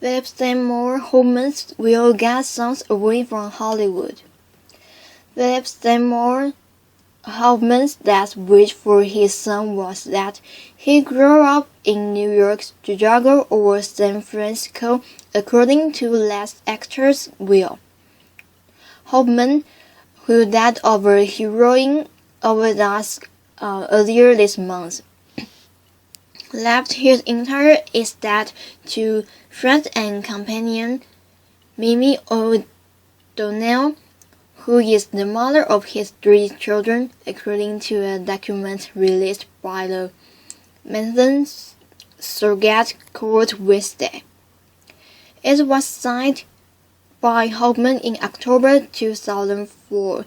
Philip Seymour Hoffman's will get sons away from Hollywood. Philip Seymour Hoffman's last wish for his son was that he grow up in New York, Chicago, or San Francisco, according to last actor's will. Hoffman, who died of a heroin overdose earlier this month, left his entire estate to friend and companion Mimi O'Donnell, who is the mother of his 3 children, according to a document released by the Manhattan Circuit Court Wednesday. It was signed by Hoffman in October 2004,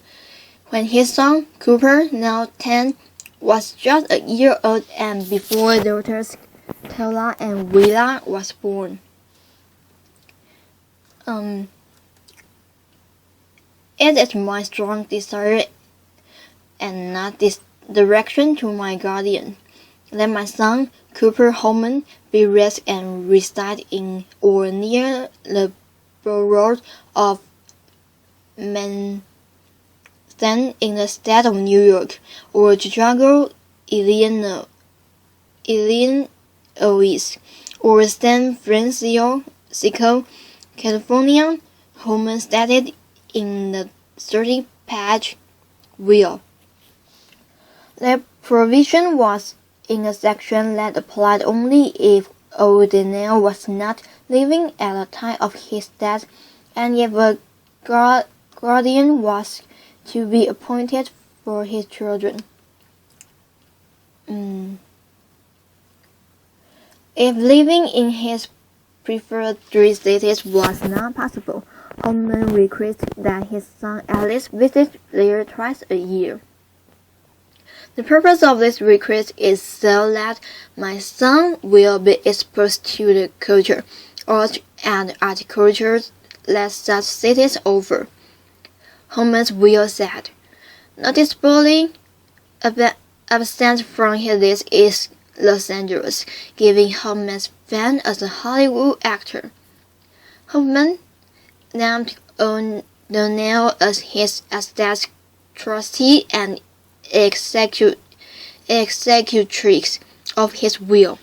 when his son, Cooper, now 10, was just a year old and before daughters Kayla and Willa was born. It is my strong desire and not this direction to my guardian. Let my son, Cooper Hoffman, be raised and reside in or near the borough of Manhattan in the state of New York, or Chicago, Illinois, or San Francisco, California, Hoffman stated in the 30-page will. The provision was in a section that applied only if O'Donnell was not living at the time of his death and if a guardian was to be appointed for his children. If living in his preferred 3 cities was not possible, Hoffman requested that his son at least visit there twice a year. The purpose of this request is so that my son will be exposed to the culture, art, and agriculture that such cities offer, Hoffman's will said. Noticeably absent from his list is Los Angeles, giving Hoffman's fame as a Hollywood actor. Hoffman named O'Donnell as his estate trustee and executrix of his will.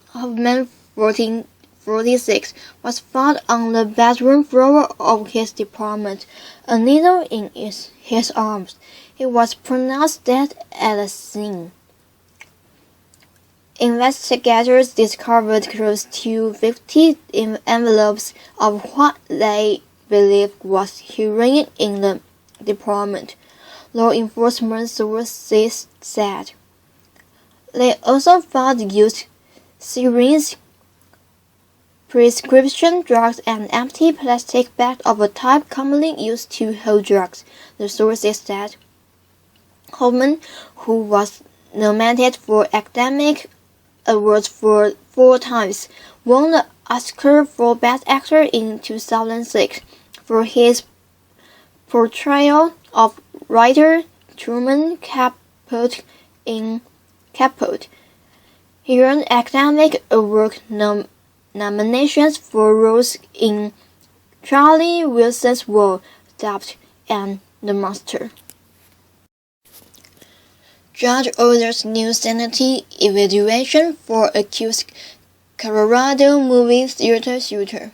Hoffman, 46, was found on the bedroom floor of his apartment, a needle in his arms. He was pronounced dead at the scene. Investigators discovered close to 50 envelopes of what they believed was heroin in the department, law enforcement sources said. They also found used syringes, prescription drugs, and empty plastic bags of a type commonly used to hold drugs, the sources said. Hoffman, who was nominated for academic awards for 4 times, won the Oscar for Best Actor in 2006 for his portrayal of writer Truman Capote in Capote. He earned academic award nominations for roles in Charlie Wilson's War, Doubt, and The Monster. Judge orders new sanity evaluation for accused Colorado movie theater shooter.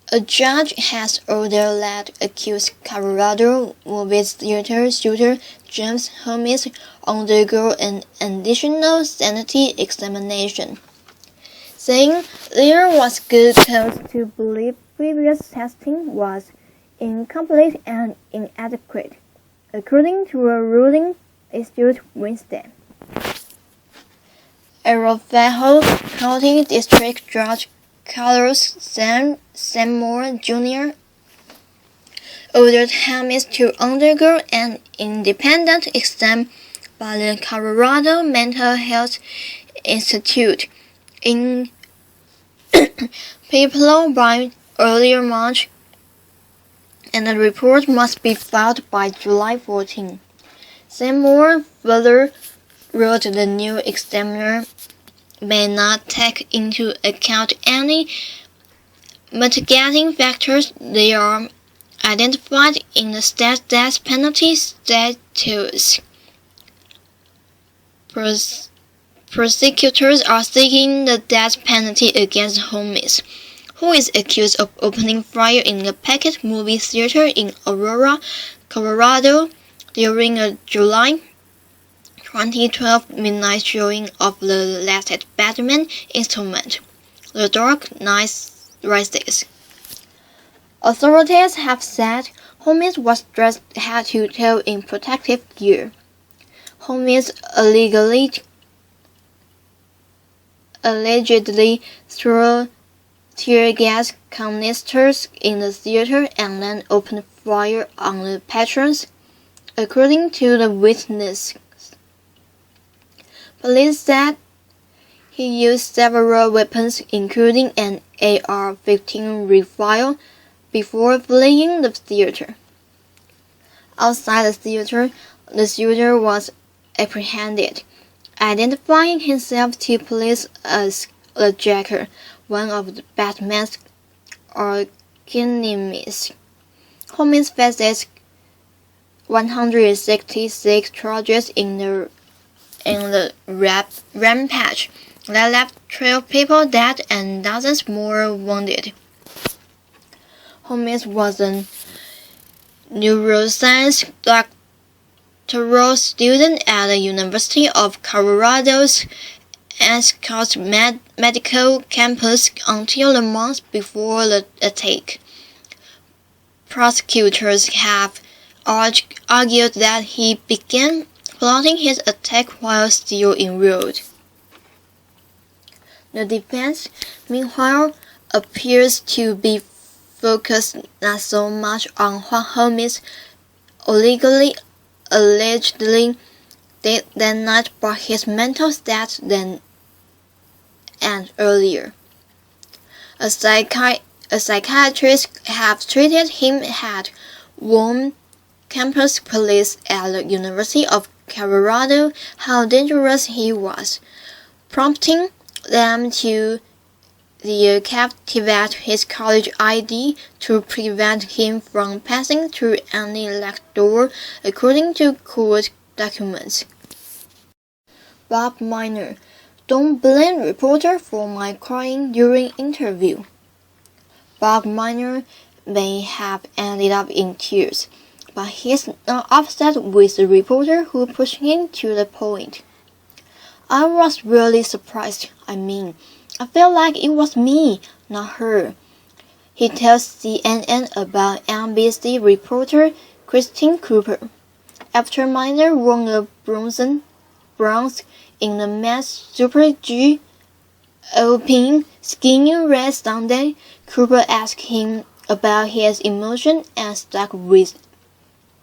A judge has ordered that accused Colorado movie theater shooter James Holmes undergo an additional sanity examination, saying there was good cause to believe previous testing was incomplete and inadequate, according to a ruling issued Wednesday. Arapahoe County District Judge Carlos Seymour Jr. ordered Holmes to undergo an independent exam by the Colorado Mental Health Institute in Pueblo by early March, and the report must be filed by July 14. Seymour further wrote the new examiner may not take into account any mitigating factors. They are identified in the state death penalty statutes. Prosecutors are seeking the death penalty against Holmes, who is accused of opening fire in a packed movie theater in Aurora, Colorado, during a July 2012 midnight showing of the latest Batman installment, The Dark Knight Rises. Authorities have said Holmes was dressed head to toe in protective gear. Holmes allegedly threw tear gas canisters in the theater and then opened fire on the patrons, according to the witnesses. Police said he used several weapons, including an AR-15 rifle, before fleeing the theater. Outside the theater, the shooter was apprehended, identifying himself to police as the Jacker, one of Batman's archenemies. Holmes faces 166 charges in the rampage that left 12 people dead and dozens more wounded. Holmes was a neuroscience doctoral student at the University of Colorado's Ascot Medical Campus until the month before the attack. Prosecutors have argued that he began plotting his attack while still enrolled. The defense, meanwhile, appears to be focused not so much on what Holmes allegedly did that night but his mental state then and earlier. A psychiatrist have treated him had warned campus police at the University of Colorado how dangerous he was, prompting them to deactivate his college ID to prevent him from passing through any locked door, according to court documents. Bob Miner: Don't blame reporter for my crying during interview. Bob Miner may have ended up in tears, but he's not upset with the reporter who pushed him to the point. I was really surprised. I felt like it was me, not her. He tells CNN about NBC reporter Christine Cooper. After Miner won a bronze in the men's Super G Alpine skiing race Sunday, Cooper asked him about his emotion and stuck with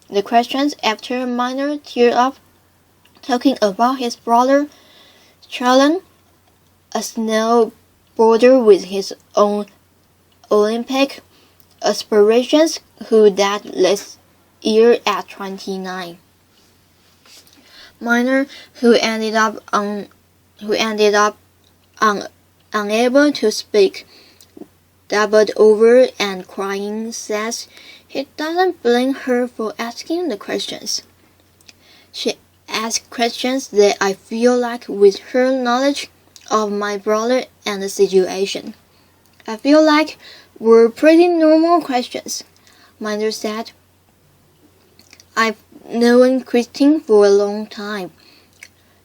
the questions after Miner teared up, talking about his brother, Charlon, a snowboarder with his own Olympic aspirations, who died last year at 29. Miner, who ended up unable to speak, doubled over and crying, says he doesn't blame her for asking the questions. She asked questions that I feel like, with her knowledge of my brother and the situation, I feel like were pretty normal questions, Miner said. I've known Christine for a long time,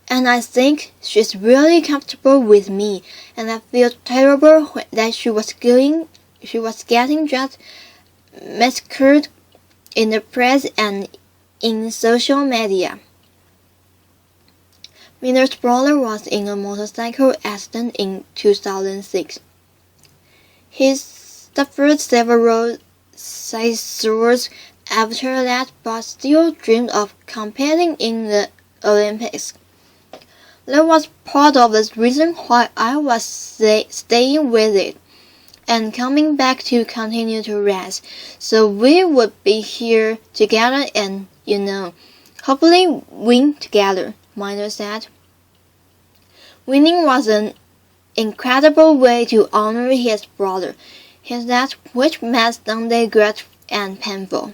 and I think she's really comfortable with me, and I feel terrible that she was getting just massacred in the press and in social media. Miner's brother was in a motorcycle accident in 2006. He suffered several seizures after that, but still dreamed of competing in the Olympics. That was part of the reason why I was staying with it and coming back to continue to race, so we would be here together and, hopefully win together, Miner said. Winning was an incredible way to honor his brother, his death, which made Sunday great and painful.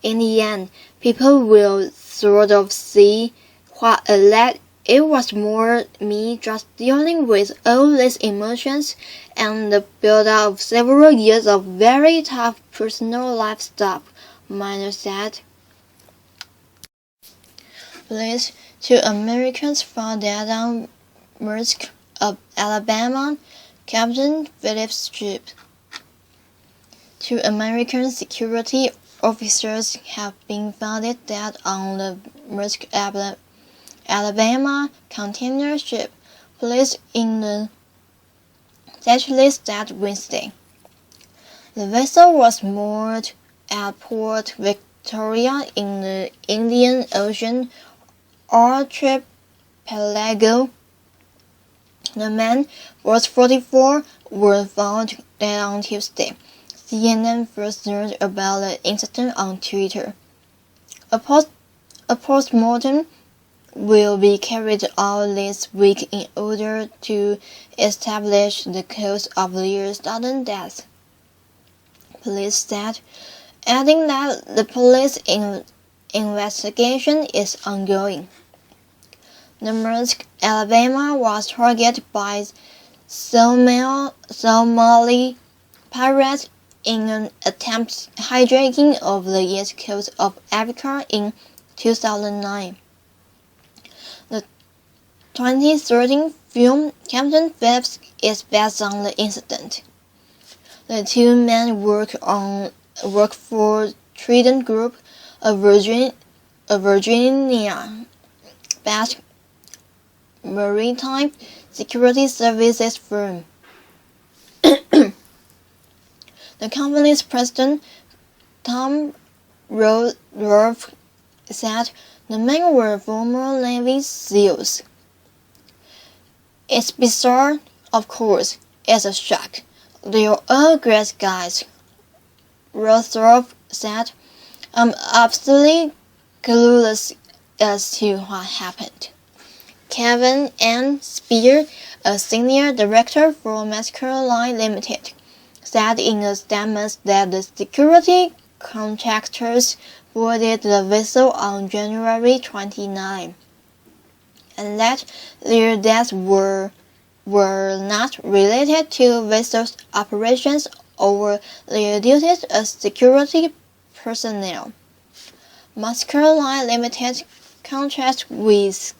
In the end, people will sort of see that it was more me just dealing with all these emotions and the build-up of several years of very tough personal life stuff, Miner said. Police, 2 Americans found dead on Musk, Alabama, Captain Phillips' ship. 2 American security officers have been found dead on the Musk, Alabama container ship, police in the Dutch said Wednesday. The vessel was moored at Port Victoria in the Indian Ocean archipelago. The men, both 44, were found dead on Tuesday. CNN first learned about the incident on Twitter. A postmortem will be carried out this week in order to establish the cause of the sudden death, police said, adding that the police investigation is ongoing. The Musk, Alabama was targeted by Somali pirates in an attempted hijacking of the east coast of Africa in 2009. The 2013 film Captain Phillips is based on the incident. The 2 men work for Trident Group, a Virginia-based maritime security services firm. The company's president, Tom Rolfe, said the men were former Navy SEALs. It's bizarre, of course. It's a shock. They're all great guys, Rolfe said. I'm absolutely clueless as to what happened. Kevin N. Spear, a senior director for Massacre Line Limited, said in a statement that the security contractors boarded the vessel on January 29, and that their deaths were not related to vessel's operations or their duties as security personnel. Massacre Line Limited contracts with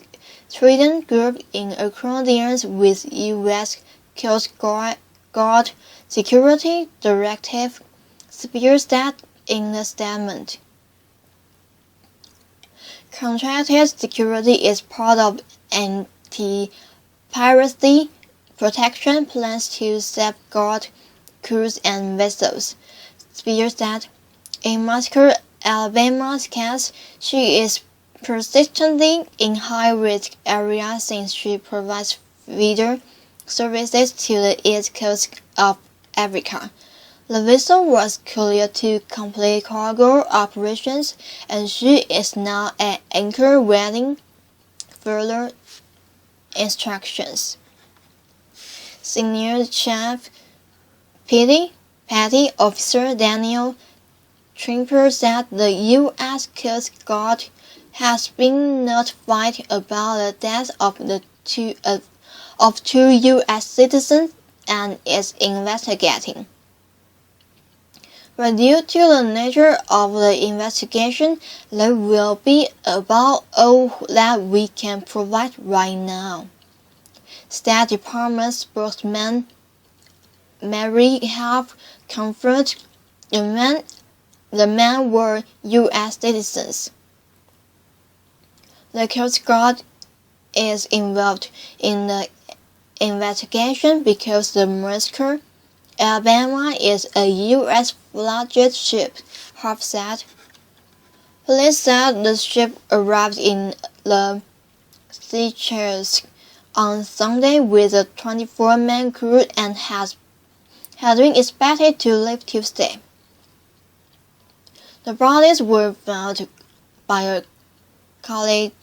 Trident Group in accordance with U.S. Coast Guard Security Directive, Spears said in a statement. Contracted security is part of anti-piracy protection plans to safeguard crews and vessels, Spears said. In Massacre, Alabama's case, she is persistently in high-risk areas since she provides feeder services to the east coast of Africa. The vessel was cleared to complete cargo operations, and she is now at anchor waiting further instructions. Senior Chief Petty Officer Daniel Trimper said the U.S. Coast Guard has been notified about the death of two U.S. citizens and is investigating. But due to the nature of the investigation, that will be about all that we can provide right now, State Department spokesman Mary Harf confirmed the men were U.S. citizens. The Coast Guard is involved in the investigation because the Massacre, Alabama is a U.S. flagged ship, Harf said. Police said the ship arrived in the Seychelles on Sunday with a 24-man crew and had been expected to leave Tuesday. The bodies were found by a colleague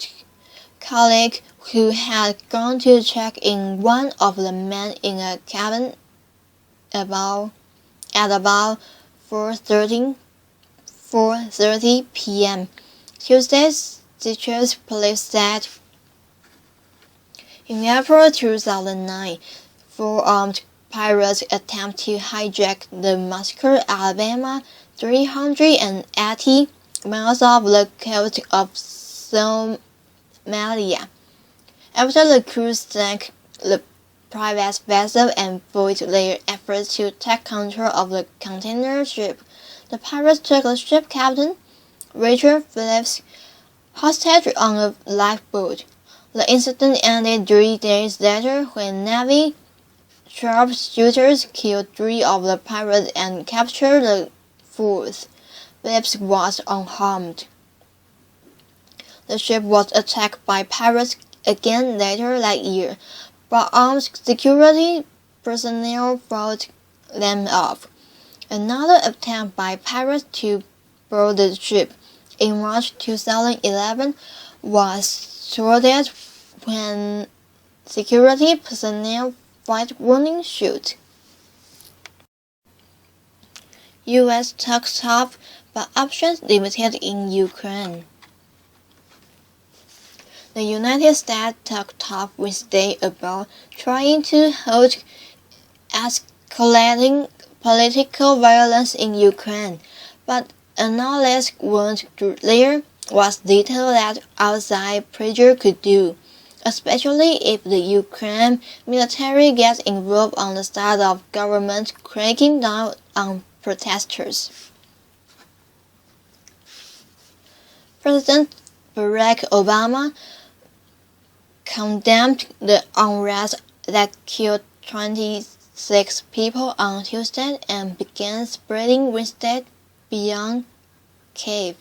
who had gone to check in one of the men in a cabin at about 4:30 p.m. Tuesday, Citrus police said. In April 2009, 4 armed pirates attempted to hijack the Massacre, Alabama, 380 miles off the coast of Somalia. After the crew sank the private vessel and foiled their efforts to take control of the container ship, the pirates took the ship captain, Richard Phillips, hostage on a lifeboat. The incident ended 3 days later when Navy sharpshooters killed 3 of the pirates and captured the 4th. Phillips was unharmed. The ship was attacked by pirates again later that year, but armed security personnel fought them off. Another attempt by pirates to board the ship in March 2011 was thwarted when security personnel fired warning shots. U.S. talks tough, but options limited in Ukraine. The United States talked tough Wednesday about trying to halt escalating political violence in Ukraine, but analysts warned there was little that outside pressure could do, especially if the Ukraine military gets involved on the side of government cracking down on protesters. President Barack Obama condemned the unrest that killed 26 people on Tuesday and began spreading Wednesday beyond Kyiv,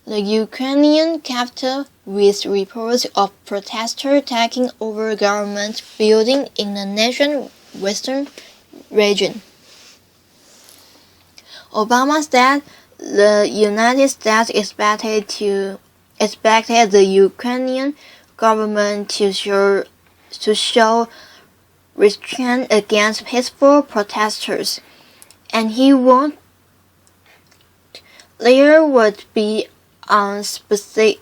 the Ukrainian capital, with reports of protesters taking over government buildings in the nation's western region. Obama said the United States expected the Ukrainian government to show restraint against peaceful protesters, and he warned there would be unspecified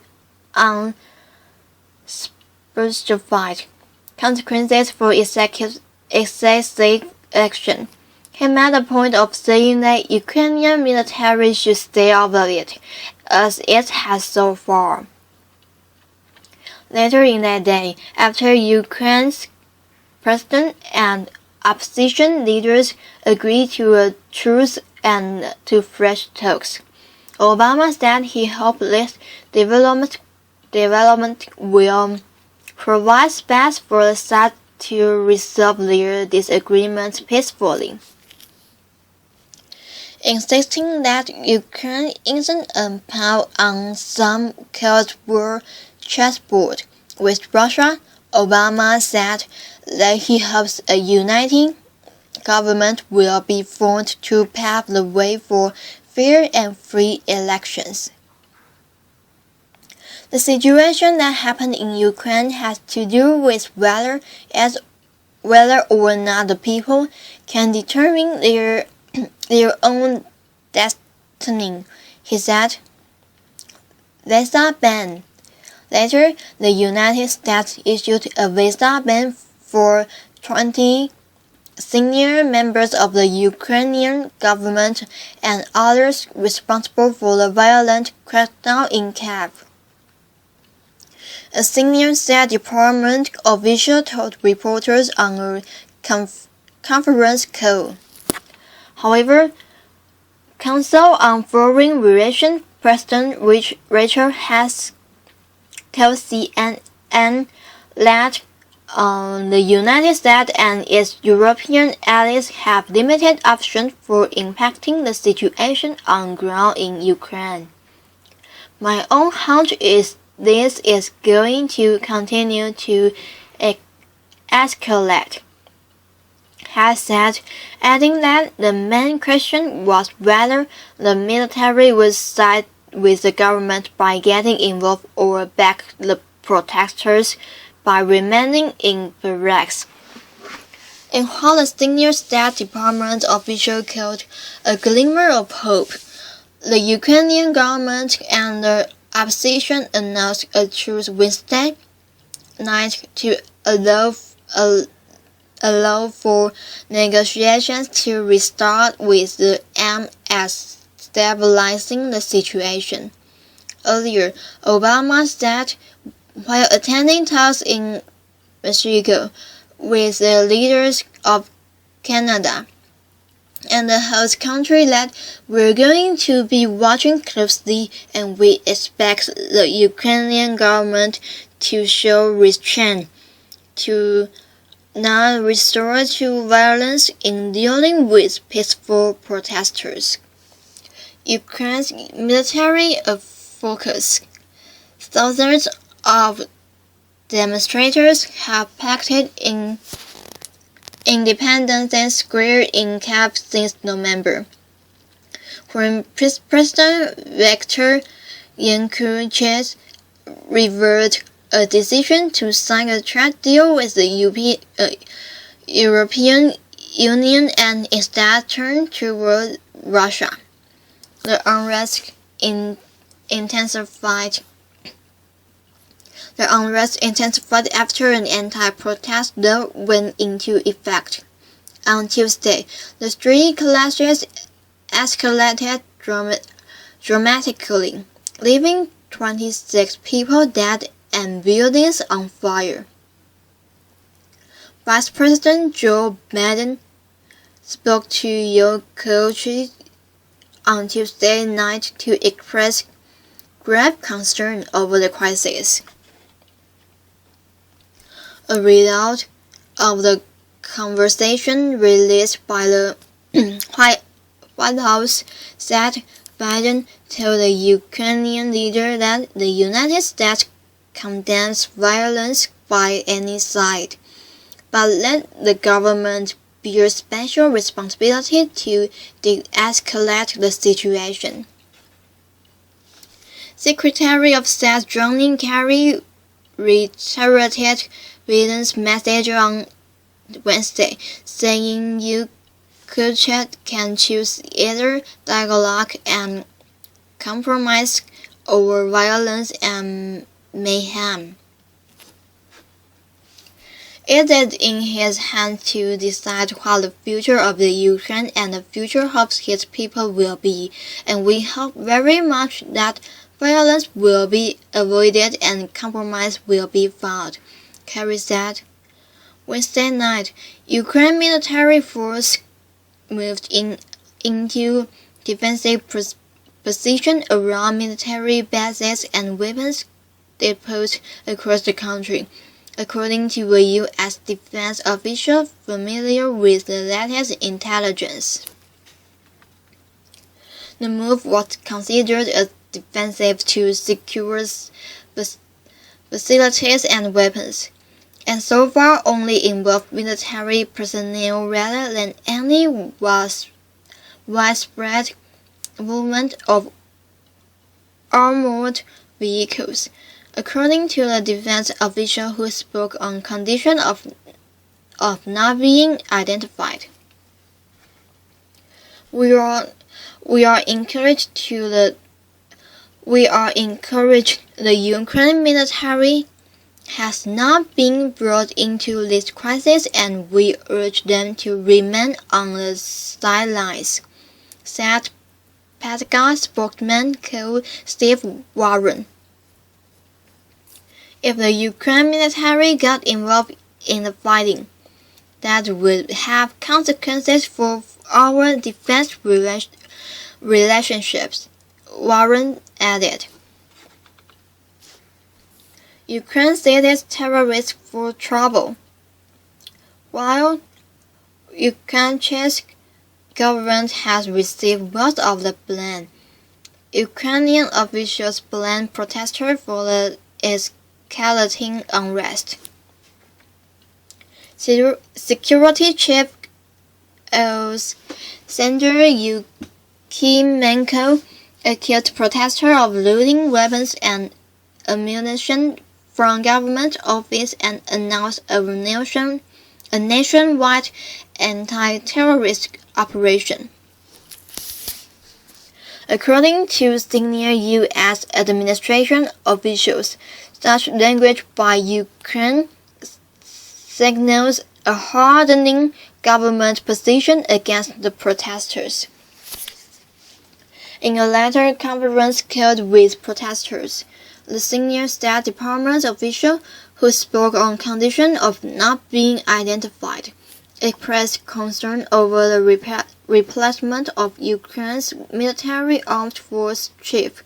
consequences for excessive action. He made a point of saying that Ukrainian military should stay out of it, as it has so far. Later in that day, after Ukraine's president and opposition leaders agreed to a truce and to fresh talks, Obama said he hoped this development will provide space for the sides to resolve their disagreements peacefully, insisting that Ukraine isn't a pawn on some Cold War chessboard with Russia. Obama said that he hopes a uniting government will be formed to pave the way for fair and free elections. The situation that happened in Ukraine has to do with whether or not the people can determine their own destiny, he said. Visa ban. Later, the United States issued a visa ban for 20 senior members of the Ukrainian government and others responsible for the violent crackdown in Kyiv. A senior State Department official told reporters on a conference call. However, Council on Foreign Relations President Rachel Hess told CNN that the United States and its European allies have limited options for impacting the situation on ground in Ukraine. My own hunch is this is going to continue to escalate, Hess said, adding that the main question was whether the military would side with the government by getting involved or back the protesters by remaining in barracks. In what the senior State Department official called a glimmer of hope, the Ukrainian government and the opposition announced a truce Wednesday night to allow for negotiations to restart with the aim at stabilizing the situation. Earlier, Obama said, while attending talks in Mexico with the leaders of Canada and the host country, that we're going to be watching closely and we expect the Ukrainian government to show restraint, to not resort to violence in dealing with peaceful protesters. Ukraine's military focus. Thousands of demonstrators have packed in Independence Square in Kyiv since November, when President Viktor Yanukovych reversed a decision to sign a trade deal with the European Union and instead turned toward Russia. The unrest intensified after an anti-protest law went into effect. On Tuesday, the street clashes escalated dramatically, leaving 26 people dead and buildings on fire. Vice President Joe Biden spoke to Yanukovych on Tuesday night to express grave concern over the crisis. A result of the conversation released by the White House said Biden told the Ukrainian leader that the United States condemns violence by any side, but let the government bear special responsibility to de-escalate the situation. Secretary of State John Kerry reiterated Biden's message on Wednesday, saying Yanukovych can choose either dialogue and compromise over violence and mayhem. It is in his hands to decide what the future of the Ukraine and the future of his people will be, and we hope very much that violence will be avoided and compromise will be found, Kerry said. Wednesday night, Ukraine military force moved into defensive position around military bases and weapons depots across the country, according to a U.S. defense official familiar with the latest intelligence. The move was considered as defensive to secure facilities and weapons, and so far only involved military personnel rather than any widespread movement of armored vehicles, according to the defense official who spoke on condition of not being identified. We are encouraged the Ukraine military has not been brought into this crisis, and we urge them to remain on the sidelines, said Pentagon spokesman Steve Warren. If the Ukraine military got involved in the fighting, that would have consequences for our defense relationships, Warren added. Ukraine cited terrorists for trouble. While Yanukovych's government has received most of the blame, Ukrainian officials blame protesters for the escalating unrest. Security Chief Alexander Yukimenko accused protesters of looting weapons and ammunition from government office and announced a nationwide anti-terrorist operation. According to senior U.S. administration officials, such language by Ukraine signals a hardening government position against the protesters. In a later conference held with protesters, the senior State Department official, who spoke on condition of not being identified, expressed concern over the replacement of Ukraine's military armed force chief.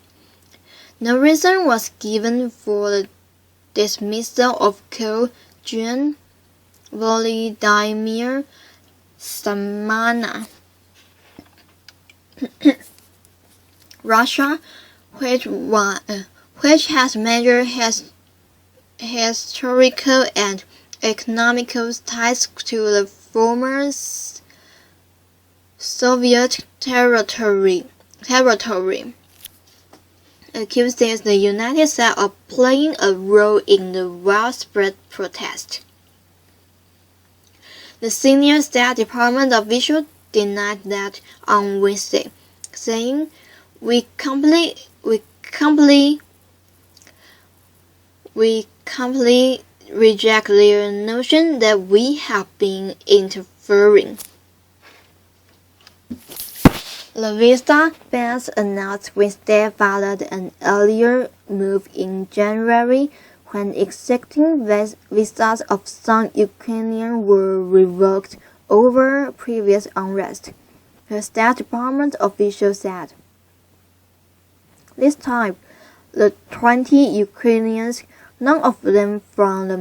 No reason was given for the dismissal of co-General Volodymyr Samana. Russia, which has major historical and economical ties to the former Soviet territory, accuses the United States of playing a role in the widespread protest. The senior State Department official denied that on Wednesday, saying, We completely reject their notion that we have been interfering. The visa bans announced Wednesday followed an earlier move in January when existing visas of some Ukrainians were revoked over previous unrest, the State Department official said. This time, the 20 Ukrainians, none of them from the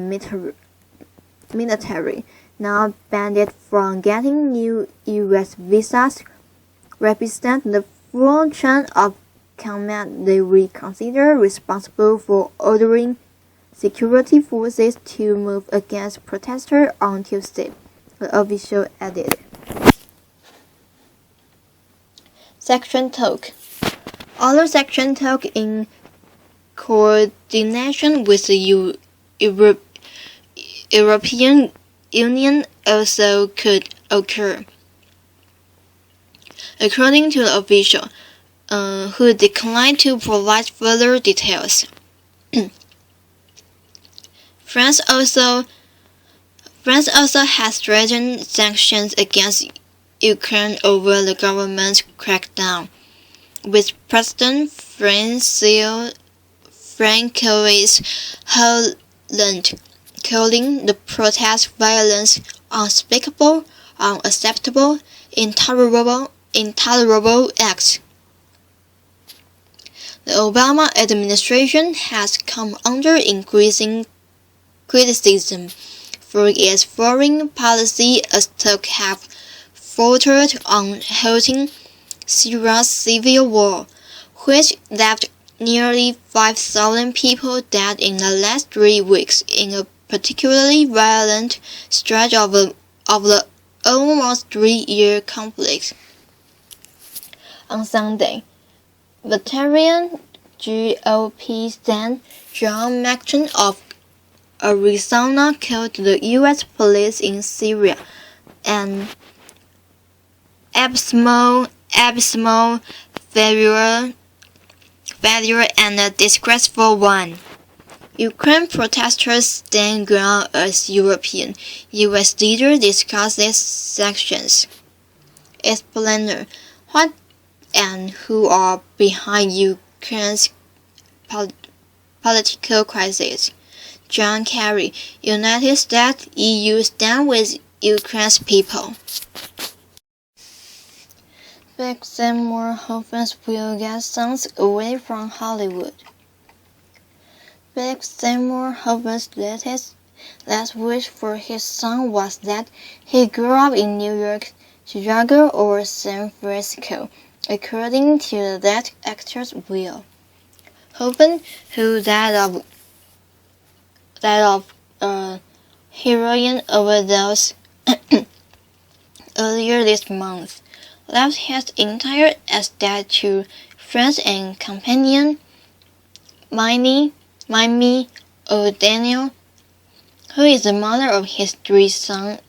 military, now banned from getting new U.S. visas, represent the full chain of command they will consider responsible for ordering security forces to move against protesters on Tuesday, the official added. Section talk. Other section talk in coordination with the European Union also could occur, according to the official, who declined to provide further details. France also has threatened sanctions against Ukraine over the government's crackdown, with President Francois Hollande calling the protest violence unspeakable, unacceptable, intolerable acts. The Obama administration has come under increasing criticism for its foreign policy as talks have faltered on halting Syria's civil war, which left nearly 5,000 people dead in the last 3 weeks in a particularly violent stretch of the almost 3-year conflict. On Sunday, veteran GOP Senator John McCain of Arizona called the U.S. police in Syria an abysmal failure and a disgraceful one. Ukraine protesters stand ground as U.S. leader discusses sanctions. Explainer, what and who are behind Ukraine's political crisis? John Kerry, United States, EU stand with Ukraine's people. Back then more husbands will get sons away from Hollywood. Back then more husband's last wish for his son was that he grew up in New York, Chicago, or San Francisco, according to that actor's will. Hoban, who died of a heroin overdose earlier this month, left his entire estate to friends and companion Mimi of Daniel, who is the mother of his three children.